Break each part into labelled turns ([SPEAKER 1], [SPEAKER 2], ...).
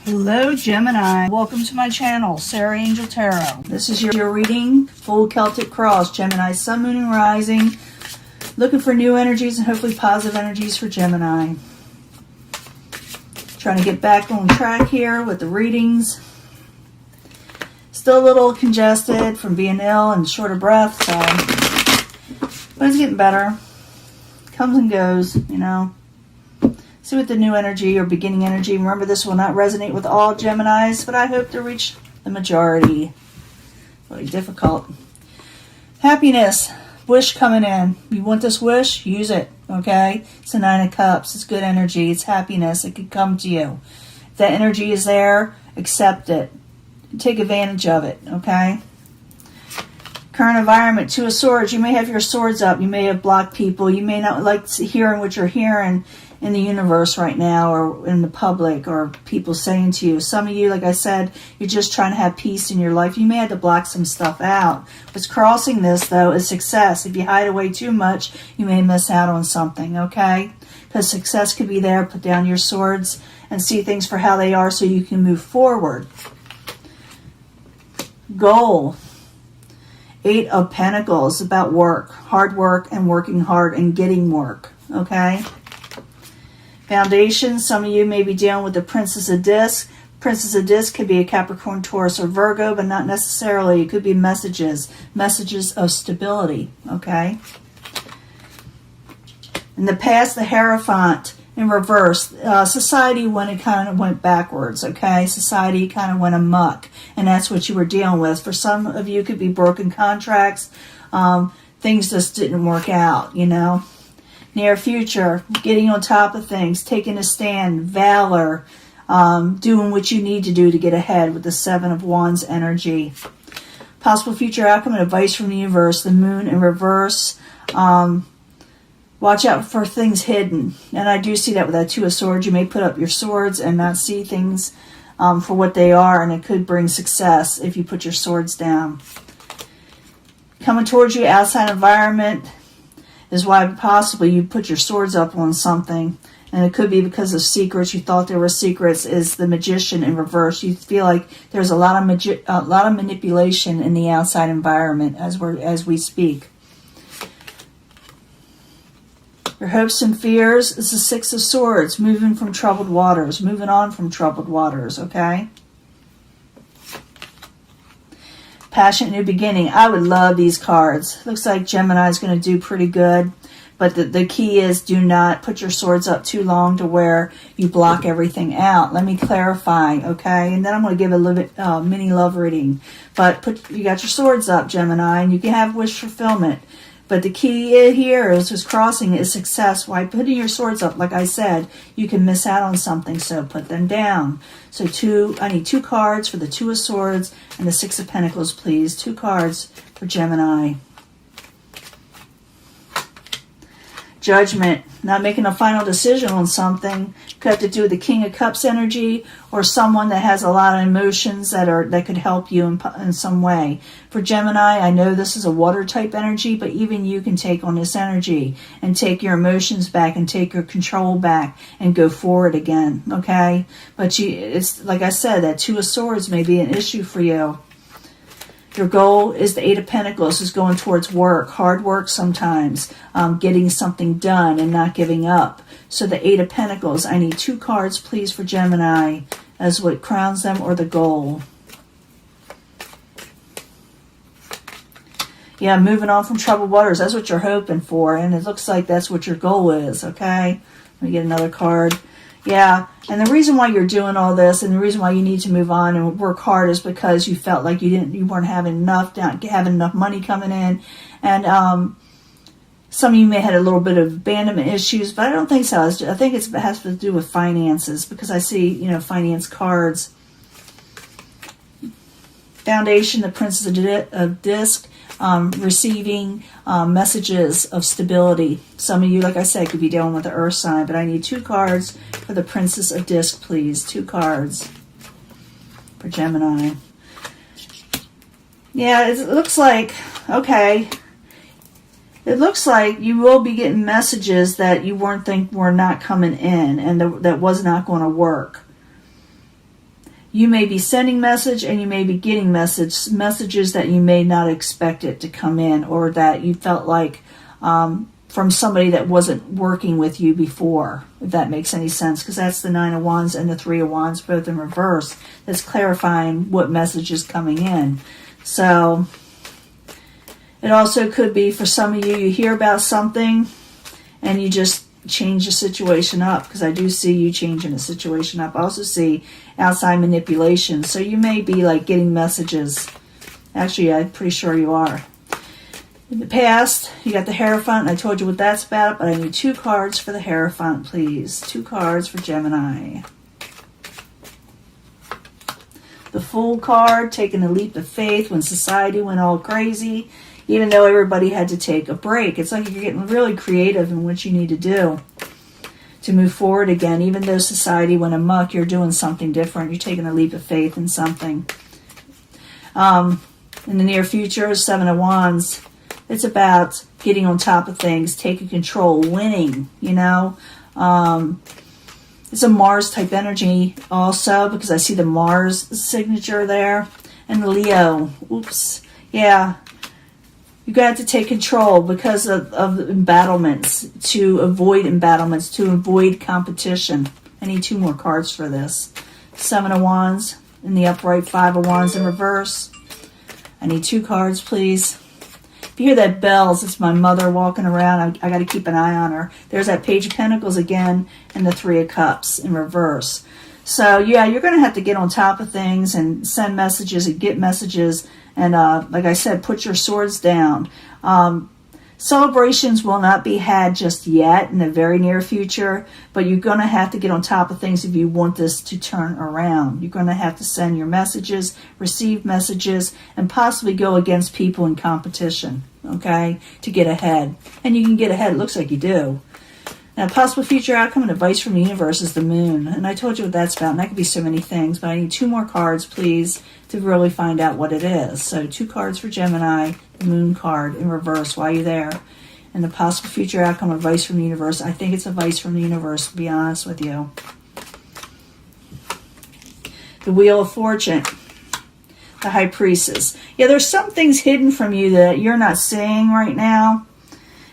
[SPEAKER 1] Hello Gemini, welcome to my channel, Sarah Angel Tarot. This is your reading, full Celtic cross, Gemini, sun, moon, and rising. Looking for new energies and hopefully positive energies for Gemini. Trying to get back on track here with the readings. Still a little congested from being ill and short of breath, but it's getting better. Comes and goes, you know. See what the new energy or beginning energy. Remember, this will not resonate with all Geminis, but I hope to reach the majority. Really difficult. Happiness. Wish coming in. You want this wish? Use it. Okay? It's the Nine of Cups. It's good energy. It's happiness. It could come to you. If that energy is there, accept it. Take advantage of it. Okay? Current environment. Two of Swords. You may have your swords up. You may have blocked people. You may not like hearing what you're hearing in the universe right now, or in the public, or people saying to you. Some of you, like I said, you're just trying to have peace in your life. You may have to block some stuff out. What's crossing this, though, is success. If you hide away too much, you may miss out on something, okay? Because success could be there. Put down your swords and see things for how they are so you can move forward. Goal. Eight of Pentacles, about work. Hard work and working hard and getting work, okay? Foundation, some of you may be dealing with the Princess of Discs. Princess of Discs could be a Capricorn, Taurus, or Virgo, but not necessarily. It could be messages of stability, okay? In the past, the Hierophant in reverse. Society kind of went backwards, okay? Society kind of went amok, and that's what you were dealing with. For some of you, it could be broken contracts. Things just didn't work out, you know? Near future, getting on top of things, taking a stand, valor, doing what you need to do to get ahead with the Seven of Wands energy. Possible future outcome and advice from the universe, the Moon in reverse. Watch out for things hidden. And I do see that with that Two of Swords. You may put up your swords and not see things for what they are, and it could bring success if you put your swords down. Coming towards you, outside environment is why possibly you put your swords up on something, and it could be because of secrets. You thought there were secrets. Is the Magician in reverse. You feel like there's a lot of manipulation in the outside environment as we speak. Your hopes and fears is the Six of Swords, moving from troubled waters, moving on from troubled waters, okay? Passionate new beginning. I would love these cards. Looks like Gemini is going to do pretty good. But the key is, do not put your swords up too long to where you block everything out. Let me clarify, okay? And then I'm going to give a little bit mini love reading. But you got your swords up, Gemini, and you can have wish fulfillment. But the key here is crossing is success. Why putting your swords up, like I said, you can miss out on something, so put them down. So I need two cards for the Two of Swords and the Six of Pentacles, please. Two cards for Gemini. Judgment, not making a final decision on something. Could have to do with the King of Cups energy, or someone that has a lot of emotions that could help you in some way. For Gemini, I know this is a water type energy, but even you can take on this energy and take your emotions back and take your control back and go forward again, okay? But it's like I said, that Two of Swords may be an issue for you. Your goal is the Eight of Pentacles, is going towards work, hard work sometimes, getting something done and not giving up. So the Eight of Pentacles, I need two cards, please, for Gemini as what crowns them, or the goal. Yeah, moving on from troubled waters. That's what you're hoping for, and it looks like that's what your goal is, okay? Let me get another card. Yeah, and the reason why you're doing all this, and the reason why you need to move on and work hard, is because you felt like you weren't having enough, not having enough money coming in, and some of you may have had a little bit of abandonment issues, but I don't think so. I think it has to do with finances, because I see, finance cards. Foundation, the Princess of Discs. Receiving messages of stability. Some of you, like I said, could be dealing with the earth sign, but I need two cards for the Princess of Discs, please. Two cards for Gemini. Yeah, it looks like, okay, it looks like you will be getting messages that you were not coming in, and that was not going to work. you may be sending message and you may be getting messages that you may not expect it to come in, or that you felt like from somebody that wasn't working with you before, if that makes any sense, because that's the Nine of Wands and the Three of Wands, both in reverse. That's clarifying what message is coming in. So it also could be for some of you, you hear about something and you just change the situation up, because I do see you changing the situation up. I also see outside manipulation. So you may be like getting messages. Actually, I'm pretty sure you are. In the past, you got the Hierophant, and I told you what that's about, but I need 2 cards for the Hierophant, please. 2 cards for Gemini. The Fool card, taking a leap of faith when society went all crazy, even though everybody had to take a break. It's like you're getting really creative in what you need to do to move forward again. Even though society went amok, you're doing something different. You're taking a leap of faith in something. In the near future, 7 of Wands. It's about getting on top of things, taking control, winning, you know. It's a Mars type energy also, because I see the Mars signature there. And the Leo. Oops. Yeah. You got to take control because of embattlements, to avoid embattlements, to avoid competition. I need 2 more cards for this. 7 of Wands in the upright, 5 of Wands in reverse. I need 2 cards, please. If you hear that bells, it's my mother walking around. I got to keep an eye on her. There's that Page of Pentacles again, and the 3 of Cups in reverse. So, yeah, you're going to have to get on top of things and send messages and get messages. And like I said, put your swords down. Celebrations will not be had just yet in the very near future, but you're going to have to get on top of things if you want this to turn around. You're going to have to send your messages, receive messages, and possibly go against people in competition, okay, to get ahead. And you can get ahead. It looks like you do. Now, possible future outcome and advice from the universe is the Moon. And I told you what that's about. And that could be so many things. But I need 2 more cards, please, to really find out what it is. So 2 cards for Gemini, the Moon card in reverse while you're there. And the possible future outcome, advice from the universe. I think it's advice from the universe, to be honest with you. The Wheel of Fortune. The High Priestess. Yeah, there's some things hidden from you that you're not seeing right now.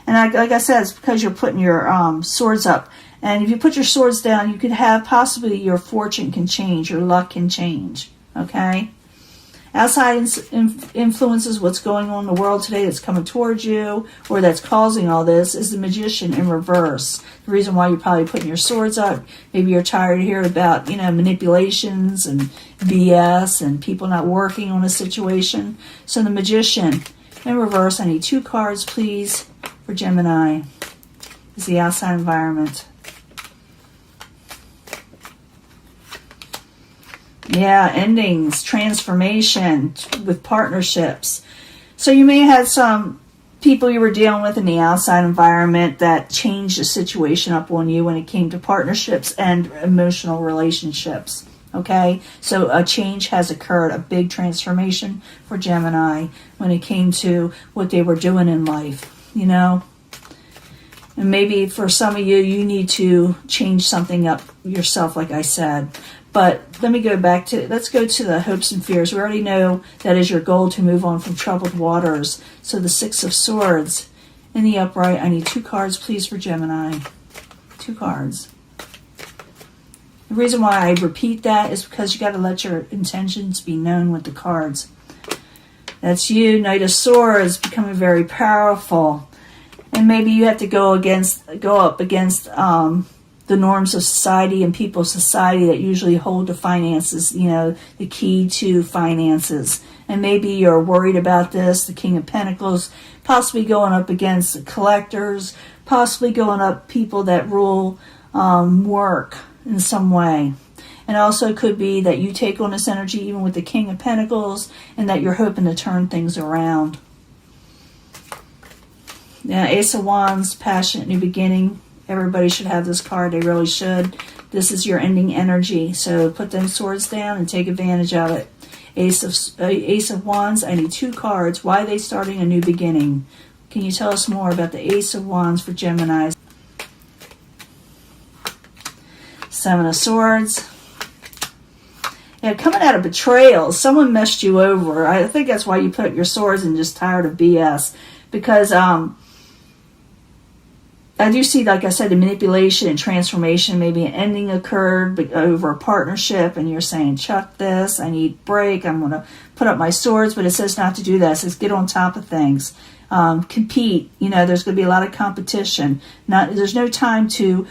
[SPEAKER 1] And like I said, it's because you're putting your swords up. And if you put your swords down, you could have possibly your fortune can change, your luck can change. Okay? Outside influences, what's going on in the world today that's coming towards you, or that's causing all this, is the Magician in reverse. The reason why you're probably putting your swords up, maybe you're tired of hearing about, manipulations and BS and people not working on a situation. So the Magician in reverse, I need 2 cards, please, for Gemini. Is the outside environment. Yeah, endings, transformation with partnerships. So you may have some people you were dealing with in the outside environment that changed the situation up on you when it came to partnerships and emotional relationships. Okay, so a change has occurred, a big transformation for Gemini when it came to what they were doing in life, And maybe for some of you, you need to change something up yourself, like I said. But let's go to the hopes and fears. We already know that is your goal, to move on from troubled waters. So the 6 of Swords in the upright. I need 2 cards, please, for Gemini. 2 cards. The reason why I repeat that is because you got to let your intentions be known with the cards. That's you, Knight of Swords, becoming very powerful. And maybe you have to go up against the norms of society and people's society that usually hold the finances, the key to finances. And maybe you're worried about this, the King of Pentacles, possibly going up against collectors, possibly going up people that rule work in some way. And also it could be that you take on this energy even with the King of Pentacles, and that you're hoping to turn things around. Yeah, Ace of Wands, passionate new beginning. Everybody should have this card. They really should. This is your ending energy. So put them swords down and take advantage of it. Ace of Wands, I need 2 cards. Why are they starting a new beginning? Can you tell us more about the Ace of Wands for Gemini? 7 of Swords. Yeah, coming out of betrayal, someone messed you over. I think that's why you put up your swords and just tired of BS. Because I do see, like I said, the manipulation and transformation. Maybe an ending occurred over a partnership, and you're saying, chuck this, I need break, I'm going to put up my swords. But it says not to do that. It says get on top of things. Compete. There's going to be a lot of competition. There's no time to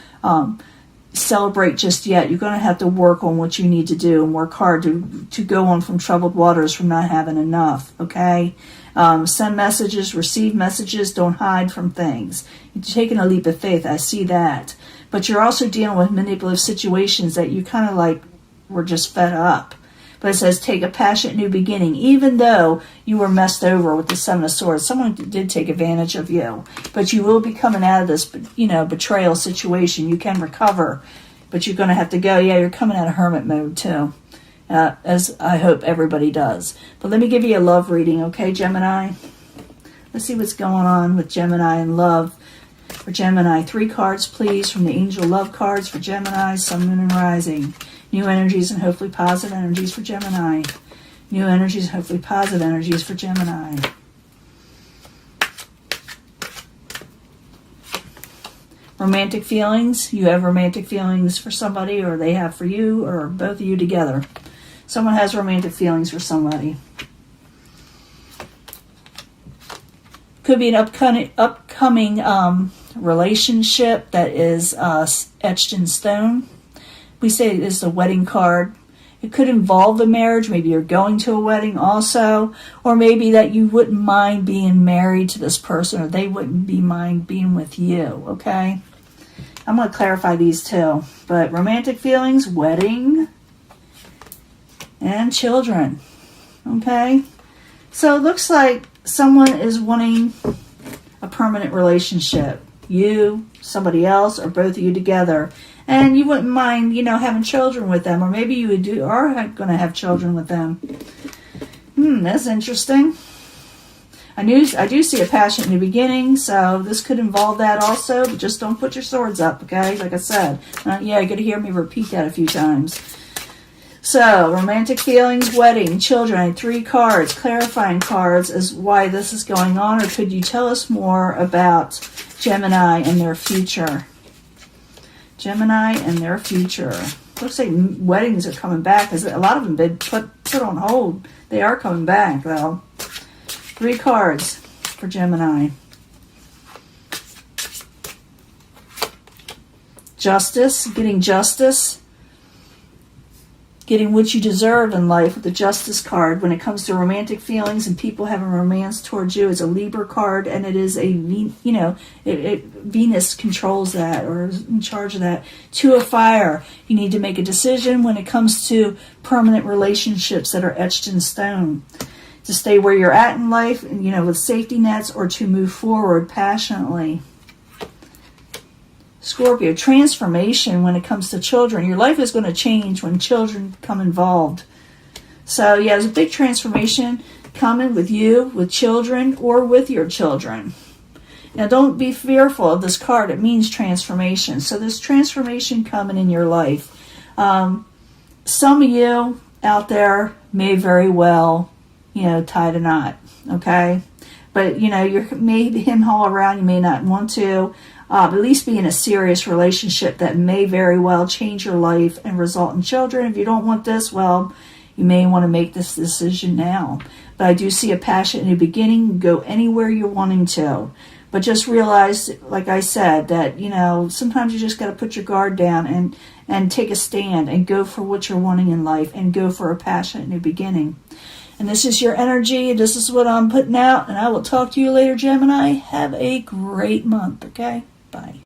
[SPEAKER 1] celebrate just yet. You're going to have to work on what you need to do and work hard to go on from troubled waters, from not having enough. Okay. Send messages, receive messages, don't hide from things. You're taking a leap of faith, I see that. But you're also dealing with manipulative situations that you kind of like were just fed up. But it says take a passionate new beginning, even though you were messed over with the Seven of Swords. Someone did take advantage of you. But you will be coming out of this, betrayal situation. You can recover, but you're going to have to go. Yeah, you're coming out of hermit mode too. As I hope everybody does. But let me give you a love reading, okay, Gemini? Let's see what's going on with Gemini and love. For Gemini, 3 cards, please, from the Angel Love cards for Gemini, Sun, Moon, and Rising. New energies and hopefully positive energies for Gemini. New energies and hopefully positive energies for Gemini. Romantic feelings. You have romantic feelings for somebody, or they have for you, or both of you together. Someone has romantic feelings for somebody. Could be an upcoming relationship that is etched in stone. We say it is a wedding card. It could involve a marriage. Maybe you're going to a wedding also. Or maybe that you wouldn't mind being married to this person, or they wouldn't mind being with you, okay? I'm going to clarify these too. But romantic feelings, wedding, and children, okay? So it looks like someone is wanting a permanent relationship. You, somebody else, or both of you together. And you wouldn't mind, having children with them. Or maybe you are going to have children with them. That's interesting. I do see a passionate new beginning, so this could involve that also. But just don't put your swords up, okay? Like I said. You got to hear me repeat that a few times. So, romantic feelings, wedding, children, 3 cards, clarifying cards as why this is going on. Or could you tell us more about Gemini and their future? Gemini and their future. Looks like weddings are coming back, because a lot of them been put on hold. They are coming back, though. 3 cards for Gemini. Justice, getting what you deserve in life with the Justice card. When it comes to romantic feelings and people having romance towards you, it's a Libra card, and it is a, Venus controls that, or is in charge of that. 2 of Fire. You need to make a decision when it comes to permanent relationships that are etched in stone. To stay where you're at in life, with safety nets, or to move forward passionately. Scorpio, transformation when it comes to children. Your life is going to change when children come involved. So, yeah, there's a big transformation coming with you, with children, or with your children. Now, don't be fearful of this card. It means transformation. So there's transformation coming in your life. Some of you out there may very well, tie a knot, okay? But, you're maybe him haul around. You may not want to. At least be in a serious relationship that may very well change your life and result in children. If you don't want this, well, you may want to make this decision now. But I do see a passionate new beginning. Go anywhere you're wanting to. But just realize, like I said, that, sometimes you just got to put your guard down and take a stand and go for what you're wanting in life and go for a passionate new beginning. And this is your energy. This is what I'm putting out. And I will talk to you later, Gemini. Have a great month, okay? Bye.